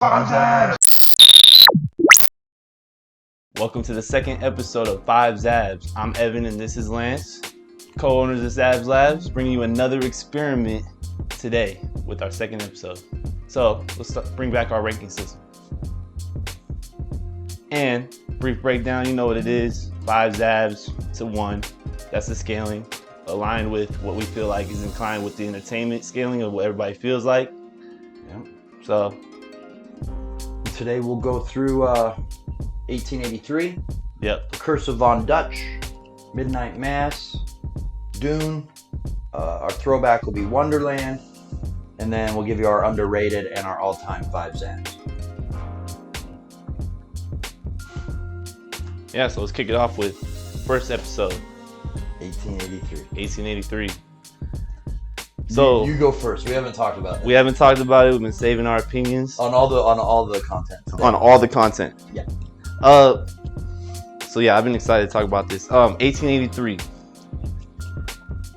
Zabs. Welcome to the second episode of 5 Zabs. I'm Evan and this is Lance, co-owners of Zabs Labs, bringing you another experiment today with our second episode. So let's bring back our ranking system. And brief breakdown, you know what it is. 5 Zabs to 1. That's the scaling, aligned with what we feel like is inclined with the entertainment scaling of what everybody feels like. Yep. So Today we'll go through 1883, yep. The Curse of Von Dutch, Midnight Mass, Dune. Our throwback will be Wonderland, and then we'll give you our underrated and our all-time 5 Zabs. Yeah, so let's kick it off with first episode, 1883. 1883. So you go first. We haven't talked about it. We haven't talked about it. We've been saving our opinions on all the content. Today. On all the content. Yeah. So yeah, I've been excited to talk about this. 1883.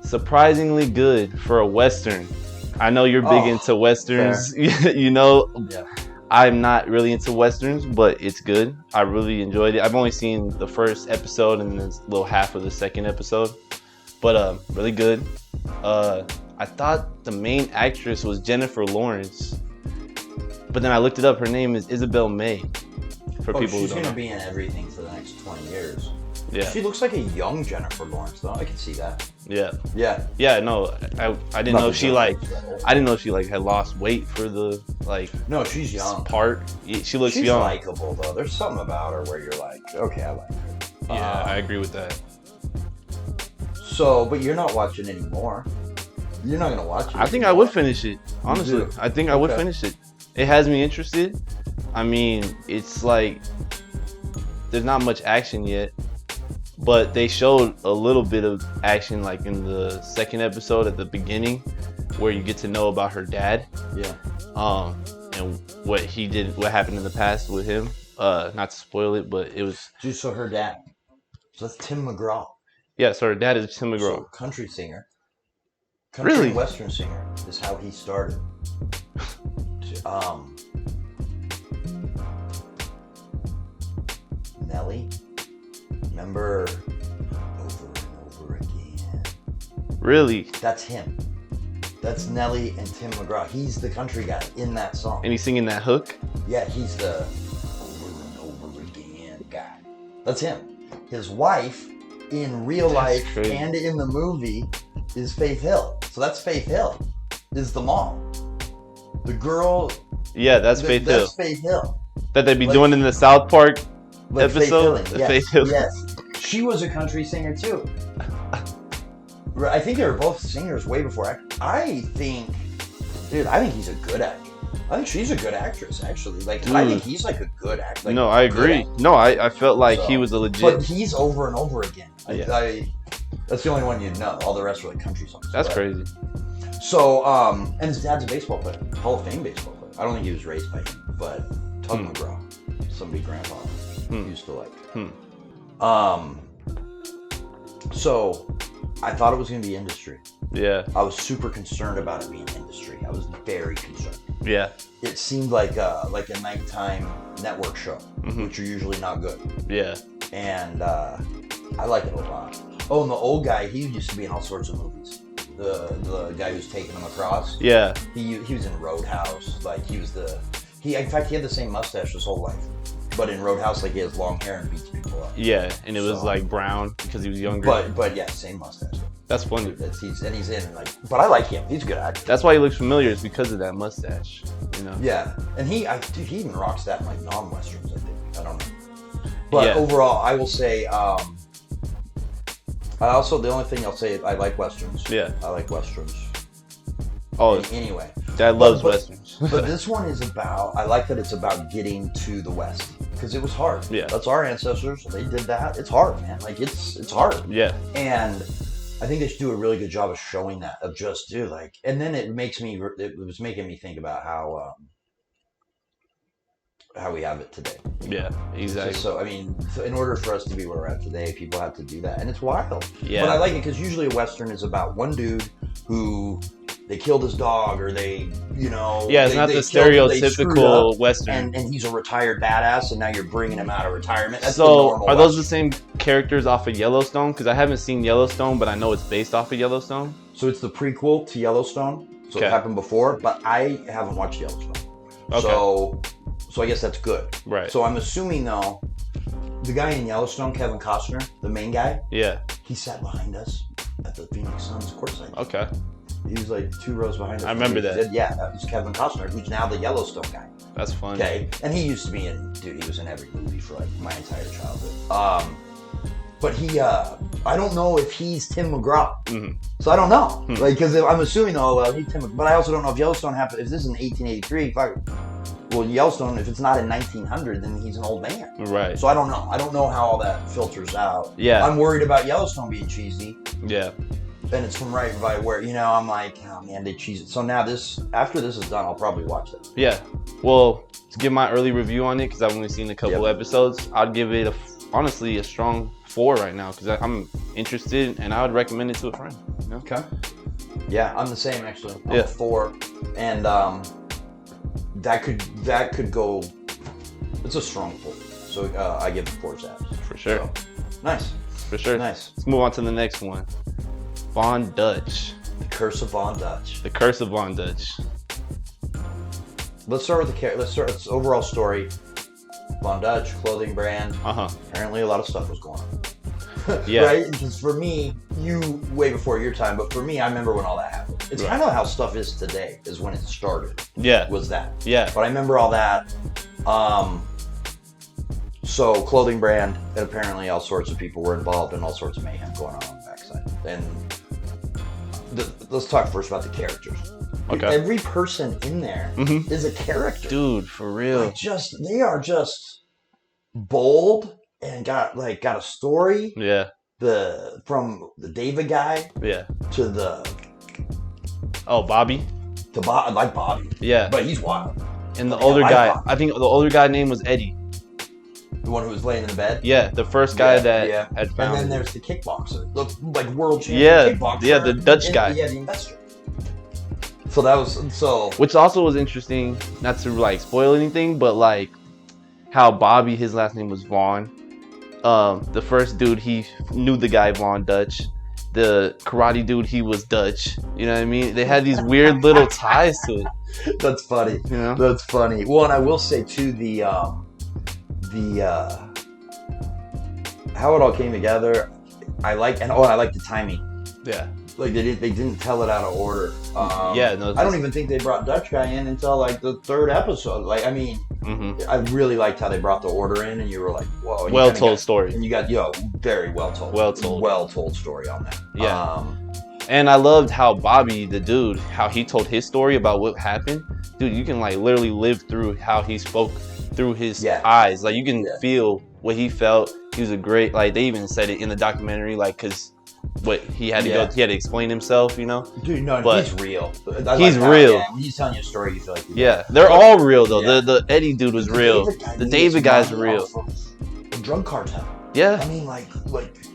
Surprisingly good for a Western. I know you're big into Westerns. You know, yeah. I'm not really into Westerns, but it's good. I really enjoyed it. I've only seen the first episode and this little half of the second episode, but really good. I thought the main actress was Jennifer Lawrence, but then I looked it up. Her name is Isabel May. For people who don't know. She's gonna be in everything for the next 20 years. Yeah. She looks like a young Jennifer Lawrence, though. I can see that. Yeah. Yeah. Yeah. No, I didn't know if she I didn't know if she had lost weight for the No, she's young. Part. She looks she's young. She's likable though. There's something about her where you're like, okay, I like her. Yeah, I agree with that. So, but you're not watching anymore. You're not gonna watch it. I think I would finish it. Honestly, I think I would finish it. It has me interested. I mean, it's like there's not much action yet, but they showed a little bit of action like in the second episode at the beginning, where you get to know about her dad. Yeah. And what he did, what happened in the past with him. Not to spoil it, but it was. Dude, so her dad. So that's Tim McGraw. Yeah, so her dad is Tim McGraw. So country singer. Country really? Western singer is how he started. Nelly, remember Over and Over Again? Really? That's him. That's Nelly and Tim McGraw. He's the country guy in that song. And he's singing that hook? Yeah, he's the Over and Over Again guy. That's him. His wife in real life crazy. And in the movie is Faith Hill. So that's Faith Hill, is the mom. The girl. Yeah, that's Faith Hill. That's Faith Hill. That they'd be doing in the South Park episode? Faith Hill. Yes. She was a country singer too. I think they were both singers way before. I think he's a good actor. I think she's a good actress, actually. I think he's a good actor. No, I agree. No, I felt like he was a legit. But he's Over and Over Again. Yeah. That's the only one you know. All the rest are country songs. That's crazy. So, and his dad's a baseball player, Hall of Fame baseball player. I don't think he was raised by him, but Tug McGraw, somebody grandpa used to like. So, I thought it was going to be industry. Yeah. I was super concerned about it being industry. I was very concerned. Yeah. It seemed like a nighttime network show, which are usually not good. Yeah. And I like it a lot. Oh, and the old guy, he used to be in all sorts of movies. The guy who's taking him across. Yeah. He was in Roadhouse. In fact, he had the same mustache his whole life. But in Roadhouse, he has long hair and beats people up. Yeah, and it was brown because he was younger. But yeah, same mustache. That's funny. He's in but I like him. He's a good actor. That's why he looks familiar, is because of that mustache. You know. Yeah, and he even rocks that in non-westerns. I think. I don't know. But overall, I will say. The only thing I'll say is I like westerns. Yeah. I like westerns. Oh. Anyway. Dad loves westerns. But this one is about. I like that it's about getting to the West because it was hard. Yeah. That's our ancestors. They did that. It's hard, man. It's hard. Yeah. And I think they should do a really good job of showing that. Of just and then it was making me think about how we have it today. Yeah, exactly. So in order for us to be where we're at today, people have to do that, and it's wild. Yeah. But I like it because usually a Western is about one dude who they killed his dog, or they, you know, Yeah, it's not the stereotypical Western. and he's a retired badass, and now you're bringing him out of retirement. That's so, are those the same characters off of Yellowstone? Because I haven't seen Yellowstone, but I know it's based off of Yellowstone. So it's the prequel to Yellowstone. So it happened before, but I haven't watched Yellowstone. Okay. So I guess that's good. Right. So I'm assuming though, the guy in Yellowstone, Kevin Costner, the main guy. Yeah. He sat behind us at the Phoenix Suns courtside. Okay. He was like 2 rows behind us. I remember that. Yeah, that was Kevin Costner, who's now the Yellowstone guy. That's fun. Okay. And he used to be he was in every movie for like my entire childhood. But he, I don't know if he's Tim McGraw. Mm-hmm. So I don't know. Like, because I'm assuming, he's Tim McGraw. But I also don't know if Yellowstone happened, if this is in 1883, well, Yellowstone, if it's not in 1900, then he's an old man. Right. So I don't know. I don't know how all that filters out. Yeah. I'm worried about Yellowstone being cheesy. Yeah. And it's from right by where, I'm like, oh man, they cheese it. So now after this is done, I'll probably watch it. Yeah. Well, to give my early review on it, because I've only seen a couple episodes, I'd give it honestly a strong 4 right now, because I'm interested and I would recommend it to a friend. You know? Okay. Yeah, I'm the same actually. I'm a 4, and that could go. It's a strong 4. So I give it 4 Zabs. For sure. So, nice. For sure. Nice. Let's move on to the next one. Von Dutch. The Curse of Von Dutch. The Curse of Von Dutch. Let's start with let's start with the overall story. Von Dutch, clothing brand. Apparently a lot of stuff was going on. Yeah. Right? Because for me, way before your time, but for me, I remember when all that happened. It's kind of how stuff is today, is when it started. Yeah. Was that. Yeah. But I remember all that. So clothing brand, and apparently all sorts of people were involved and all sorts of mayhem going on the backside. And let's talk first about the characters. Okay. Every person in there is a character. Dude, for real. They are just bold and got a story. Yeah. From the David guy. Yeah. To the. Oh, Bobby. I like Bobby. Yeah. But he's wild. And the older guy, Bobby. I think the older guy name was Eddie. The one who was laying in the bed? Yeah, the first guy that had found. And then there's the kickboxer, like world champion kickboxer. Yeah, the Dutch guy. Yeah, the investor. So that was Which also was interesting, not to like spoil anything, but like how Bobby, his last name was Vaughn. The first dude, he knew the guy Von Dutch. The karate dude, he was Dutch. You know what I mean? They had these weird little ties to it. That's funny. You know? That's funny. Well, and I will say too, how it all came together, I like the timing. Yeah. Like they didn't tell it out of order. I don't even think they brought Dutch guy in until like the 3rd episode. Like, I mean, I really liked how they brought the order in, and you were like, whoa. Well told story. And you got very well told. Well told story on that. Yeah. And I loved how Bobby, the dude, how he told his story about what happened. Dude, you can like literally live through how he spoke through his eyes. Like you can feel what he felt. He was a great, like they even said it in the documentary, like, cause what he had to go, he had to explain himself, you know. Dude, no, but he's real. He's real. When he's telling you a story, you feel like they're all real though. The Eddie dude was real. The David guy's real. The drug cartel. Yeah. I mean, like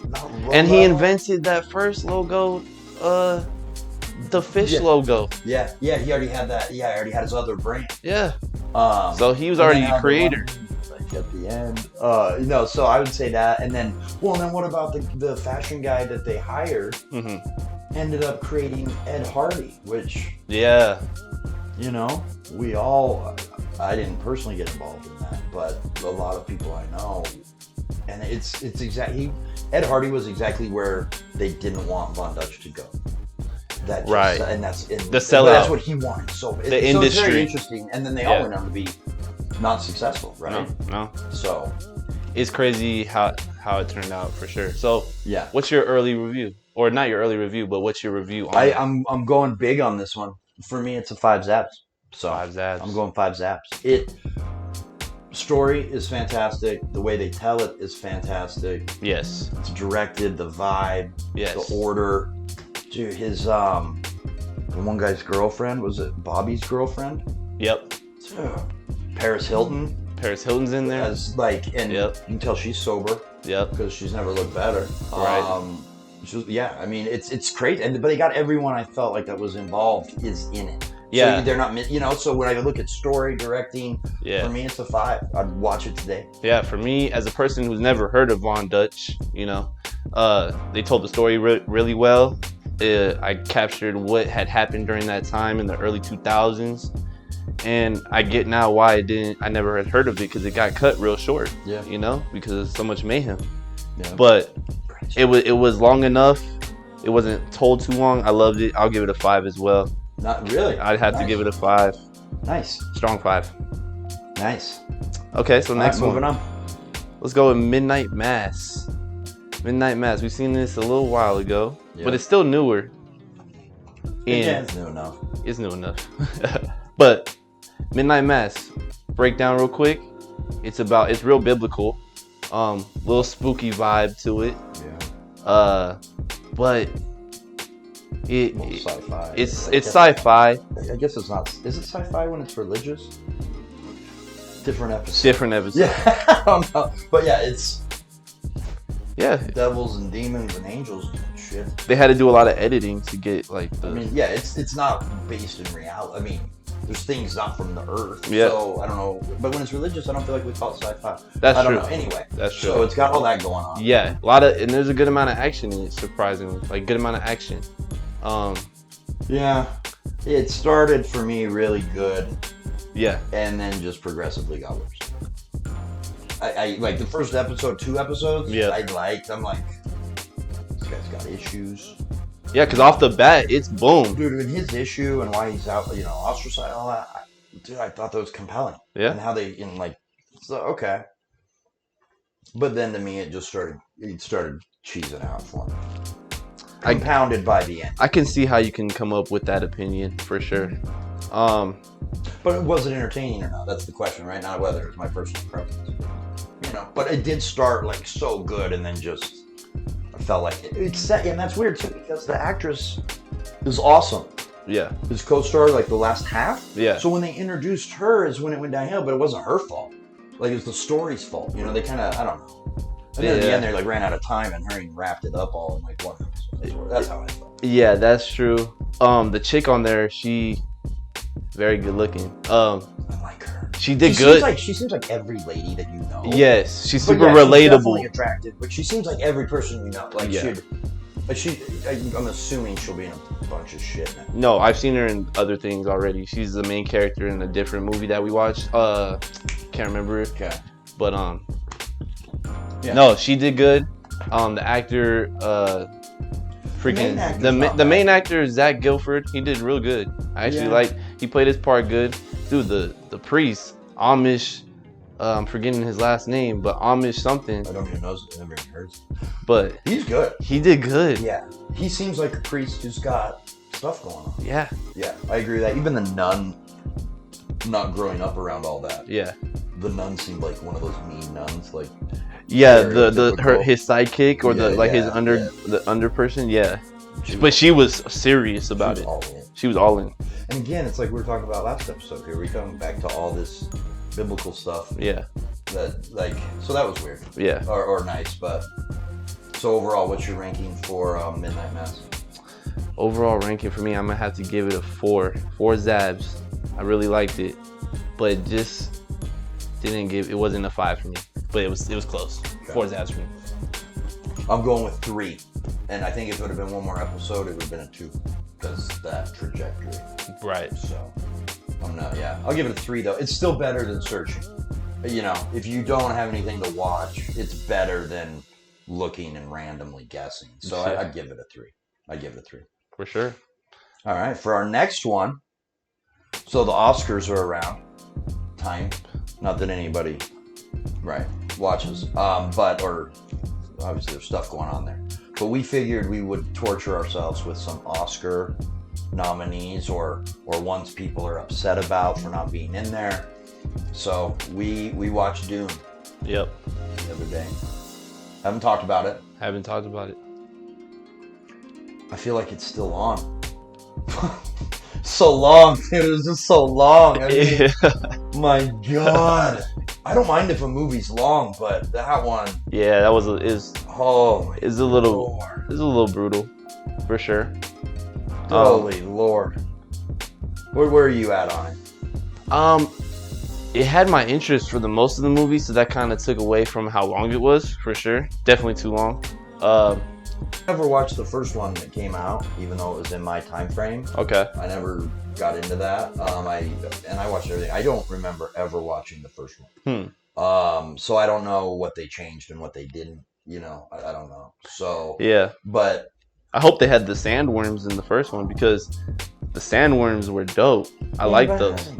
not. And he invented that first logo, the fish logo. Yeah. He already had that. Yeah, he already had his other brand. Yeah. So he was already a creator. At the end, so I would say that, and then what about the fashion guy that they hired? Ended up creating Ed Hardy, which we all. I didn't personally get involved in that, but a lot of people I know, and it's exactly Ed Hardy was exactly where they didn't want Von Dutch to go. And that's the sellout. That's what he wanted. So the industry. It's very interesting, and then they all went on to be not successful, right? No. So it's crazy how it turned out for sure. So yeah, what's your early review, or not your early review, but what's your review on I'm going big on this one. For me, it's a 5 Zabs. So 5 Zabs. I'm going 5 Zabs. Story is fantastic. The way they tell it is fantastic. Yes. It's directed. The vibe. Yes. The order. Dude, his the one guy's girlfriend, was it Bobby's girlfriend? Yep. Paris Hilton. Paris Hilton's in there. You can tell she's sober. Yep. Because she's never looked better. Right. Yeah, I mean it's crazy, but they got everyone I felt like that was involved is in it. Yeah, so they're not, So when I look at story directing, yeah, for me it's a 5. I'd watch it today. Yeah, for me as a person who's never heard of Von Dutch, they told the story really well. I captured what had happened during that time in the early 2000s, and I get now why I never had heard of it, because it got cut real short. Yeah, because of so much mayhem. Yeah, but it was long enough. It wasn't told too long. I loved it. I'll give it a 5 as well. Not really. I'd have to give it a 5. Nice. Strong 5. Nice. Okay, so next one. Moving on. Let's go with Midnight Mass. Midnight Mass. We've seen this a little while ago, but it's still newer. Yeah, it's new enough. It's new enough. But Midnight Mass, breakdown real quick. It's real biblical. Little spooky vibe to it. Yeah. But sci-fi. It's sci-fi. I guess it's not. Is it sci-fi when it's religious? Different episode. Different episode. Yeah, I don't know. But yeah, it's devils and demons and angels and shit. They had to do a lot of editing to get like the. I mean, yeah, it's not based in reality. I mean, there's things not from the earth. Yeah. So I don't know. But when it's religious, I don't feel like we call it sci-fi. That's true. I don't know. Anyway. That's true. So it's got all that going on. Yeah, and there's a good amount of action in it, surprisingly. Like, good amount of action. Yeah. It started for me really good. Yeah. And then just progressively got worse. I like the first episode, 2 episodes. Yeah. I'm like, this guy's got issues. Yeah, because off the bat, it's boom. Dude, and his issue and why he's out, ostracized, all that. I thought that was compelling. Yeah. And how okay. But then to me, it started cheesing out for me. Compounded by the end. I can see how you can come up with that opinion, for sure. But was it entertaining or not? That's the question, right? Not whether it's my personal preference. But it did start like so good, and then just I felt like it's set, and that's weird too because the actress is awesome. Yeah. His co-star, like the last half. Yeah. So when they introduced her is when it went downhill, but it wasn't her fault. Like it was the story's fault. They kind of, I don't know. And then at the end, they like ran out of time and hurried and wrapped it up all in like one episode. That's how I felt. Yeah, that's true. The chick on there, she very good looking. I like her. She did good. She seems like every lady that you know. Yes, she's super relatable. She's definitely attractive, but she seems like every person you know. Like I'm assuming she'll be in a bunch of shit now. No, I've seen her in other things already. She's the main character in a different movie that we watched. Can't remember it. Okay. But no, she did good. The actor, the main actor, Zach Gilford, he did real good. I actually he played his part good. Dude, the priest, Amish, I'm forgetting his last name, but Amish something. I don't even know. I've never even heard. But he's good. He did good. Yeah, he seems like a priest who's got stuff going on. Yeah. Yeah, I agree with that. Even the nun, not growing up around all that. Yeah. The nun seemed like one of those mean nuns, like. Yeah, his sidekick or the under person. Yeah. But she was serious about it. She was all in. And again, it's like we were talking about last episode here. We come back to all this biblical stuff. Yeah. So that was weird. Yeah. Or nice, but so overall, what's your ranking for Midnight Mass? Overall ranking for me, I'm gonna have to give it a 4. 4 Zabs. I really liked it, but it just it wasn't a 5 for me. But it was close. Okay. 4 Zabs for me. I'm going with 3. And I think if it would have been one more episode, it would have been a 2. Because that trajectory. Right. So, I'll give it a 3 though. It's still better than searching. If you don't have anything to watch, it's better than looking and randomly guessing. So I'd give it a 3. I'd give it a 3. For sure. All right. For our next one, so the Oscars are around. Time. Not that anybody, watches. Or obviously there's stuff going on there. But we figured we would torture ourselves with some Oscar nominees or ones people are upset about for not being in there. So we watched Dune. Yep. The other day. Haven't talked about it. Haven't talked about it. I feel like it's still on. So long, dude. It was just so long. I mean, my God. I don't mind if a movie's long, but that one. Yeah, that was. Oh, is a little Lord. brutal, for sure. Holy Lord. Where are you at on it? It had my interest for the most of the movie, so that kind of took away from how long it was, for sure. Definitely too long. I never watched the first one that came out, even though it was in my time frame. Okay. I never got into that. I watched everything. I don't remember ever watching the first one. So I don't know what they changed and what they didn't. You know, I don't know. So Yeah. But I hope they had the sandworms in the first one because the sandworms were dope. I like those.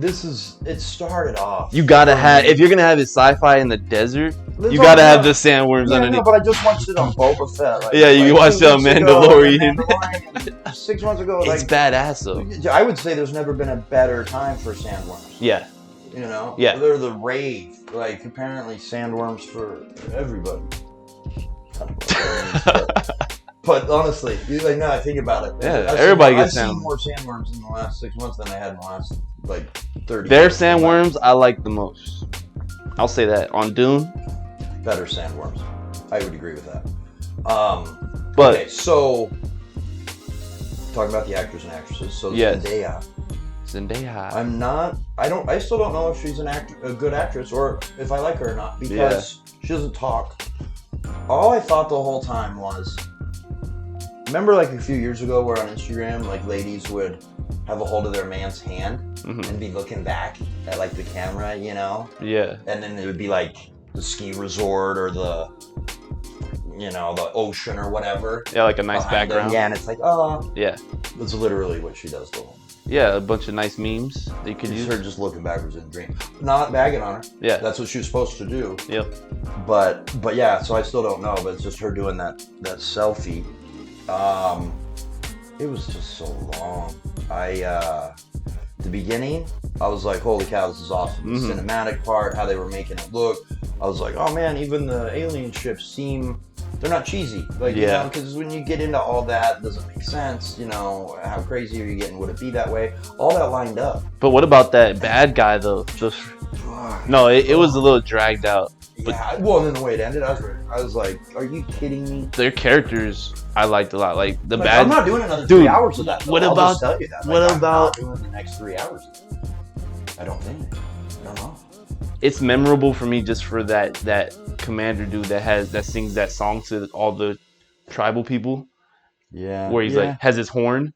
It started off. You gotta have, if you're gonna have it sci-fi in the desert, you gotta have the sandworms underneath. No, but I just watched it on Boba Fett. Like, yeah, you watched it on Mandalorian. 6 months ago. It's badass though. I would say there's never been a better time for sandworms. Yeah. You know? Yeah. They're the rave. Like, apparently sandworms for everybody. But honestly, now I think about it. Yeah, everybody gets I've seen more sandworms in the last 6 months than I had in the last 30 Their years. sandworms I like the most. I'll say that. On Dune, better sandworms. I would agree with that. But okay, so talking about the actors and actresses. So yes. Zendaya. I still don't know if she's a good actress or if I like her or not because she doesn't talk. All I thought the whole time was, remember like a few years ago where on Instagram, like ladies would have a hold of their man's hand and be looking back at like the camera, you know? Yeah. And then it would be like the ski resort or the ocean or whatever. Yeah, like a nice background. Them. Yeah, and it's like, oh. Yeah. That's literally what she does the whole. Yeah, a bunch of nice memes that you could use. Her just looking backwards in a dream. Not bagging on her. Yeah. That's what she was supposed to do. Yep. But yeah, so I still don't know, but it's just her doing that selfie. It was just so long. The beginning, I was like, holy cow, this is awesome. The cinematic part, how they were making it look. I was like, oh man, even the alien ships they're not cheesy. Like, you know, because when you get into all that, it doesn't make sense. You know, how crazy are you getting? Would it be that way? All that lined up. But what about that bad guy though? No, it was a little dragged out. Yeah, well, and then the way it ended, I was like, are you kidding me? Their characters, I liked a lot. Like the bad. I'm not doing another 3 hours of that. What I'll about? just tell you that. What I'm about? not doing the next 3 hours. I don't know. It's memorable for me just for that commander dude that sings that song to all the tribal people. Yeah. Where he's like has his horn.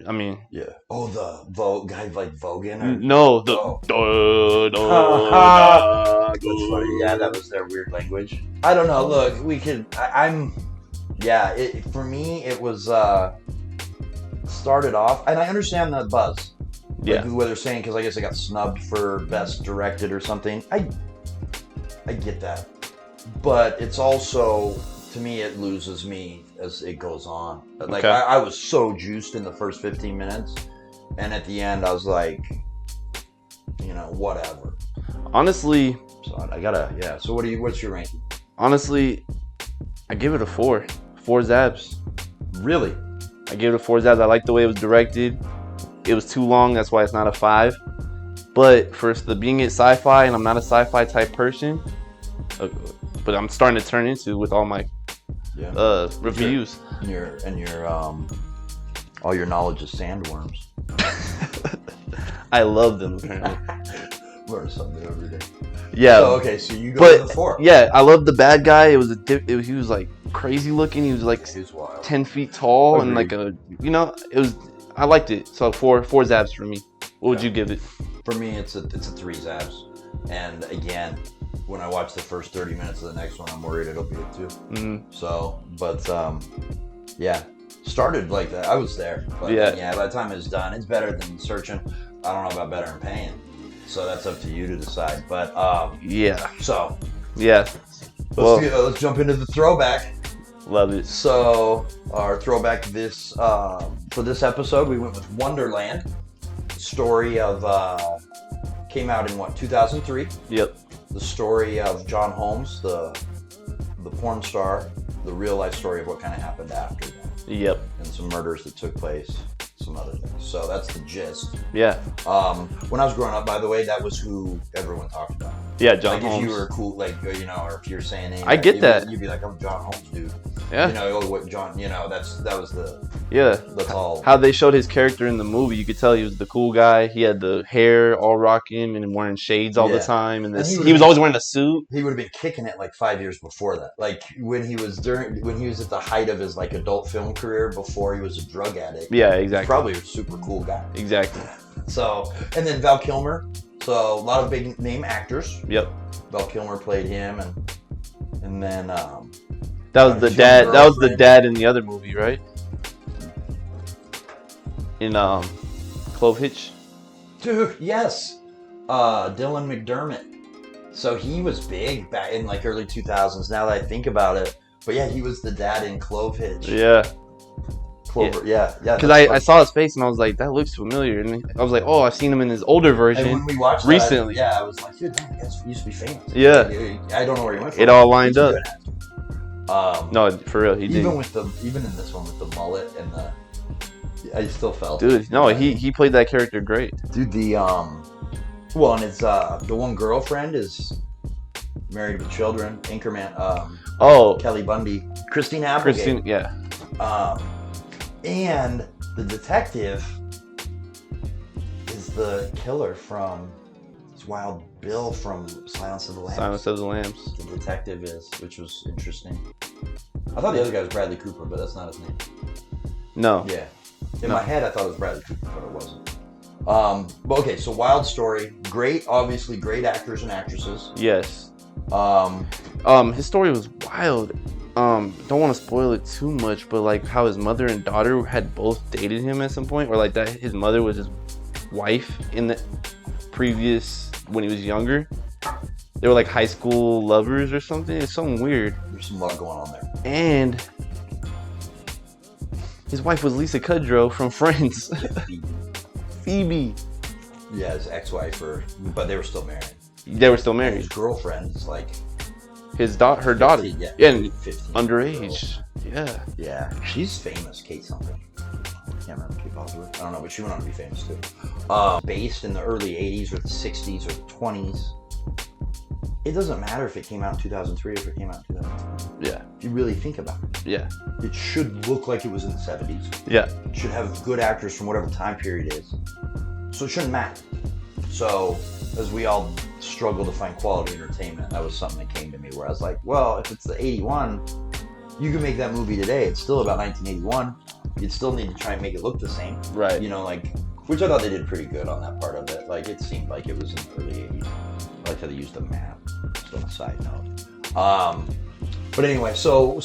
I mean. Yeah. Oh, the guy like Vogan. Or... No, the. That's funny. Yeah, that was their weird language. I don't know. Look, we could. For me, it was started off, and I understand the buzz. Like what they're saying, because I guess I got snubbed for best directed or something. I get that, but it's also, to me, it loses me as it goes on. Like I was so juiced in the first 15 minutes, and at the end I was like, whatever. Honestly, so I gotta So what's your ranking? Honestly, I give it a 4. 4 Zabs. Really? I give it a 4 Zabs. I like the way it was directed. It was too long, that's why it's not a 5. But for the being it sci-fi, and I'm not a sci-fi type person, but I'm starting to turn into with all my reviews. Your all your knowledge of sandworms. I love them apparently. Learn something every day. Yeah. So, so you go to the 4. Yeah, I love the bad guy. He was like crazy looking. He was like 10 feet tall and like I liked it. So 4 Zabs for me. What would you give it? For me, it's a 3 Zabs. And again, when I watch the first 30 minutes of the next one, I'm worried it'll be a 2. So, but started like that. I was there. But by the time it's done, it's better than searching. I don't know about better than paying. So that's up to you to decide. But So let's jump into the throwback. Love it. So our throwback for this episode, we went with Wonderland. Story of came out in 2003. Yep. The story of John Holmes, the porn star, the real life story of what kind of happened after that. Yep. And some murders that took place, some other things. So that's the gist. Yeah. When I was growing up, by the way, that was who everyone talked about. Yeah, John like Holmes. if you were cool, like or if you're saying anything, I get that. You'd be like, "I'm John Holmes, dude." Yeah. What John? that was the. Yeah. That's all. How they showed his character in the movie, you could tell he was the cool guy. He had the hair all rocking and wearing shades all the time, and he was always wearing a suit. He would have been kicking it like 5 years before that, like when he was at the height of his like adult film career before he was a drug addict. Yeah, exactly. Probably a super cool guy. Exactly. So, and then Val Kilmer. So a lot of big name actors. Yep. Val Kilmer played him, and then that was the dad. That was the dad in the other movie, right? In Clove Hitch. Dude, yes. Dylan McDermott. So he was big back in like early 2000s. Now that I think about it, but yeah, he was the dad in Clove Hitch. Yeah. Clover, yeah. Because I saw his face and I was like, that looks familiar, and I was like, oh, I've seen him in his older version. And when we watched recently, I was like, dude, that guy used to be famous. Yeah. I don't know where he went from. It all lined up. No, for real, he did. Even in this one with the mullet and I still felt. Dude, no, he played that character great. Dude, and it's the one girlfriend is married with children. Anchorman. Kelly Bundy, Christine Applegate. Yeah. And the detective is the killer from Wild Bill from Silence of the Lambs. Silence of the Lambs. The detective is, which was interesting. I thought the other guy was Bradley Cooper, but that's not his name. No. Yeah. In my head, I thought it was Bradley Cooper, but it wasn't. But okay, so Wild Story, obviously great actors and actresses. Yes. His story was wild. Don't want to spoil it too much, but like how his mother and daughter had both dated him at some point, or like that his mother was his wife in the previous when he was younger. They were like high school lovers or something. It's something weird. There's some lot going on there. And his wife was Lisa Kudrow from Friends. Phoebe. Yeah, his ex-wife, but they were still married. They were still married. His girlfriend is like her daughter. 15, yeah, and 15, underage. Yeah. Yeah, she's famous. Kate something. I can't remember Kate Bosworth. I don't know, but she went on to be famous too. Based in the early 80s or the 60s or the 20s. It doesn't matter if it came out in 2003 or if it came out in 2002. Yeah. If you really think about it. Yeah. It should look like it was in the 70s. Yeah. It should have good actors from whatever time period it is. So it shouldn't matter. So as we all struggle to find quality entertainment, that was something that came to me where I was like, well, if it's the 81, you can make that movie today. It's still about 1981. You'd still need to try and make it look the same. Right. Which I thought they did pretty good on that part of it. Like, it seemed like it was in the early 80s. I like how they used a map. Just on a side note. But anyway, so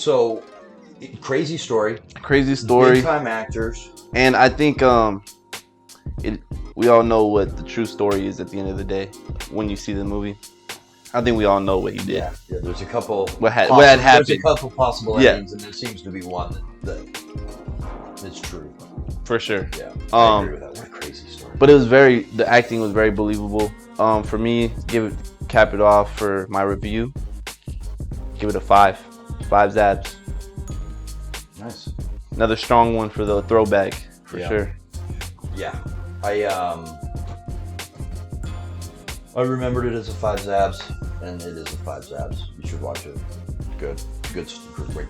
crazy story. Big time actors. And I think we all know what the true story is at the end of the day when you see the movie. I think we all know what he did. Yeah, there's a couple. What had happened? There's a couple possible endings, and there seems to be one that's true. For sure. Yeah, I agree with that. What a crazy story. But the acting was very believable. For me, cap it off for my review. Give it a 5. 5 Zabs. Nice. Another strong one for the throwback, for sure. Yeah. I remembered it as a 5 Zabs, and it is a 5 Zabs. You should watch it. Good,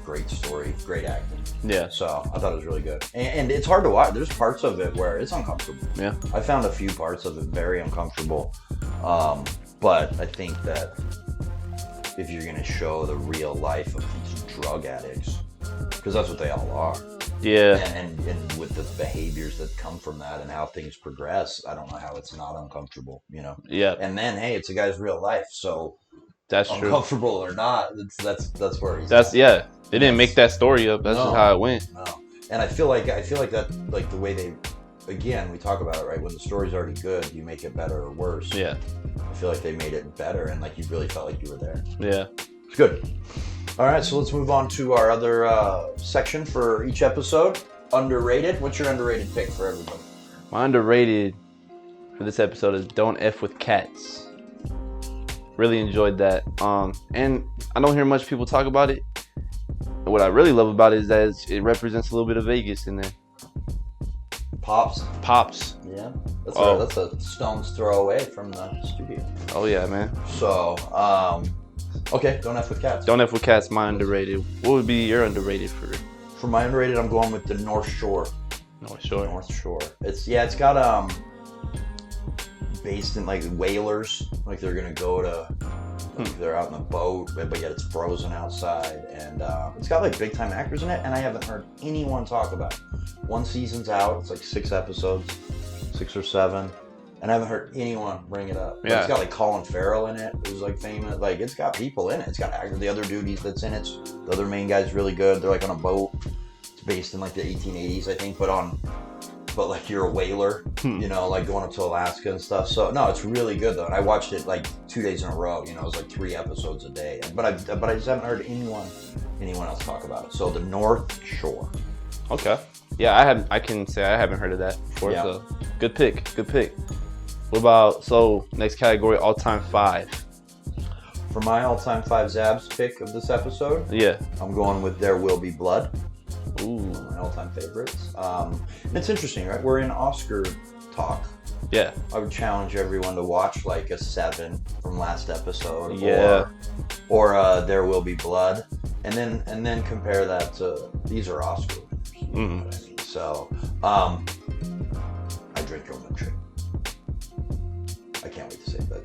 great story, great acting. Yeah. So I thought it was really good, and it's hard to watch. There's parts of it where it's uncomfortable. Yeah. I found a few parts of it very uncomfortable, but I think that if you're gonna show the real life of these drug addicts, because that's what they all are. Yeah. And with the behaviors that come from that and how things progress, I don't know how it's not uncomfortable, Yeah. And then, hey, it's a guy's real life, so that's true. Uncomfortable or not, that's where he's. They didn't make that story up. That's just how it went. No. And I feel like that, like the way they, again, we talk about it, right? When the story's already good, you make it better or worse. Yeah. I feel like they made it better, and like you really felt like you were there. Yeah. It's good. All right, so let's move on to our other section for each episode. Underrated. What's your underrated pick for everybody? My underrated for this episode is Don't F with Cats. Really enjoyed that. And I don't hear much people talk about it. What I really love about it is that it represents a little bit of Vegas in there. Pops. Pops. Yeah. Oh. That's a stone's throw away from the studio. Oh yeah, man. So, okay, Don't F with Cats. Don't F with Cats, my underrated. What would be your underrated for? For my underrated, I'm going with the North Shore. North Shore. North Shore. It's got based in like whalers, like they're gonna go to, like, they're out in a boat, but yet it's frozen outside, and it's got like big time actors in it, and I haven't heard anyone talk about it. One season's out, it's like 6 episodes, 6 or 7, and I haven't heard anyone bring it up. But Yeah. It's got like Colin Farrell in it, who's like famous. Like it's got people in it. It's got actors. The other dude that's in it, the other main guy's really good. They're like on a boat. It's based in like the 1880s, I think, but like you're a whaler, you know, like going up to Alaska and stuff. So no, it's really good though. And I watched it like 2 days in a row. You know, it was like 3 episodes a day. But I just haven't heard anyone else talk about it. So the North Shore. Okay. Yeah, I can say I haven't heard of that before. Yeah. So good pick. What about next category, all-time 5? For my all-time 5 Zabs pick of this episode, Yeah. I'm going with There Will Be Blood. Ooh. My all-time favorites. It's interesting, right? We're in Oscar talk. Yeah. I would challenge everyone to watch like a 7 from last episode, Yeah. or There Will Be Blood, and then compare that to these are Oscar winners. You know what I mean? So, I drink your milkshake. I can't wait to say that.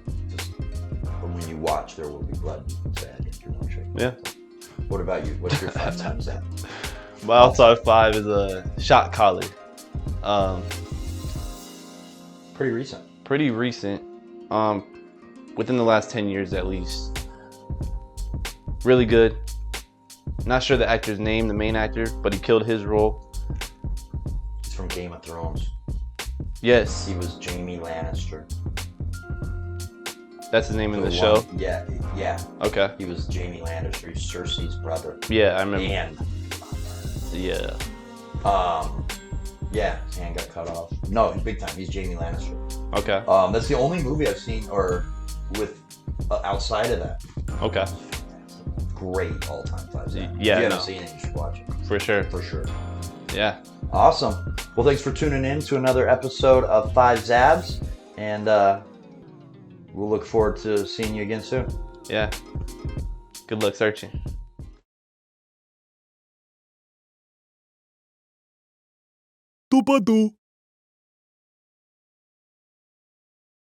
But when you watch There Will Be Blood, you can say I drink your milkshake. Yeah. What about you? What's your 5 times that? My all-time 5 is a Shot Collar. Pretty recent. Pretty recent. Within the last 10 years at least. Really good. Not sure the actor's name, the main actor, but he killed his role. He's from Game of Thrones. Yes. He was Jaime Lannister. That's his name in the one- show? Yeah. Okay. He was Jaime Lannister. He's Cersei's brother. Yeah, I remember. And Yeah. yeah, his hand got cut off. No, he's big time. He's Jaime Lannister. Okay. That's the only movie I've seen or with outside of that. Okay. Great all-time 5 Zabs. Yeah, If you haven't no. seen it, you should watch it. For sure. For sure. Yeah. Awesome. Well, thanks for tuning in to another episode of 5 Zabs, and we'll look forward to seeing you again soon. Yeah. Good luck searching. Tupadu.